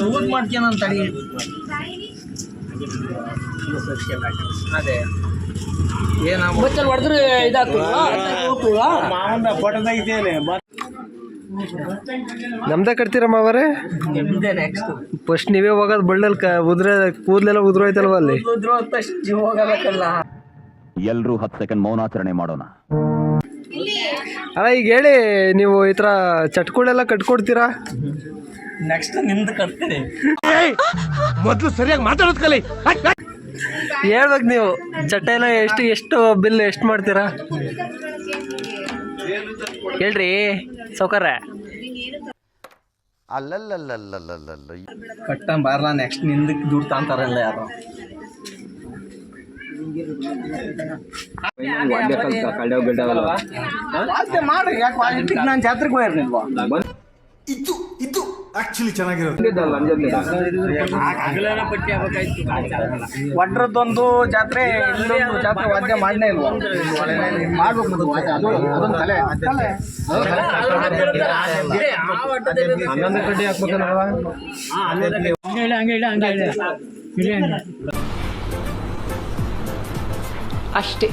Use ಮಾಡ್ತೀಯ ತಡಿ ಅದೇ ಏನಾಗ್ಬಿಟ್ಟು ಹೊಡೆದ್ರೆ ಇದಾಗ್ತದ ಮಾವನ ಫೋಟೋ ತೆಗಿತೇನೆ ನಮ್ದೇ ಕಟ್ತೀರಮ್ಮ ಅವರೇ ನಿಮ್ದೇ ನೆಕ್ಸ್ಟ್ ಫಸ್ಟ್ ನೀವೇ ಹೋಗೋದು ಬಳ್ಳಲ್ಲಿ ಉದ್ರೆ ಕೂದಲೆಲ್ಲ ಉದ್ರೋಯ್ತಲ್ವ ಅಲ್ಲಿ ಜೀವ ಹೋಗಬೇಕಲ್ಲ ಎಲ್ರೂ 10 ಸೆಕೆಂಡ್ ಮೌನಾಚರಣೆ ಮಾಡೋಣ. ಅಲ್ಲ ಈಗ ಹೇಳಿ ನೀವು ಈ ಥರ ಚಟ್ಗಳೆಲ್ಲ ಕಟ್ಕೊಡ್ತೀರಾ? ನೆಕ್ಸ್ಟ್ ನಿಮ್ದು ಕಟ್ತೀನಿ. ಮೊದಲು ಸರಿಯಾಗಿ ಮಾತಾಡೋದು ಕಲಿ. ಹೇಳ್ಬೇಕು ನೀವು ಚಟ್ಟ ಎಲ್ಲ ಎಷ್ಟು ಬಿಲ್ ಎಷ್ಟು ಮಾಡ್ತೀರಾ ಹೇಳ್ರಿ ಸೌಕರ್ಯ. ಕಟ್ಟಂಬಾರ್ಲ ನೆಕ್ಸ್ಟ್ ನಿಂದಕ್ಕೆ ದುಡ್ಡು ತಾಂತಾರಲ್ಲ ಯಾರು ಮಾಡ್ರಿ. ಯಾಕೆ ನಾನು ಜಾತ್ರೆಗೆ ಹೋಗಿರ್ನಿಲ್ವಾ? ಇದು ಆಕ್ಚುಲಿ ಚೆನ್ನಾಗಿರುತ್ತೆ. ಒಡ್ರದ್ದೊಂದು ಜಾತ್ರೆ ಇಲ್ಲೊಂದು ಜಾತ್ರೆ ವಾದ್ಯ ಮಾಡಲೇ ಇಲ್ವಾ? ಮಾಡ್ಬೇಕು ಅದೊಂದು ಕಲೆ. ಹನ್ನೊಂದು ಕಡ್ಡಿ ಹಾಕ್ಬೇಕಲ್ವ? ಅಷ್ಟೇ.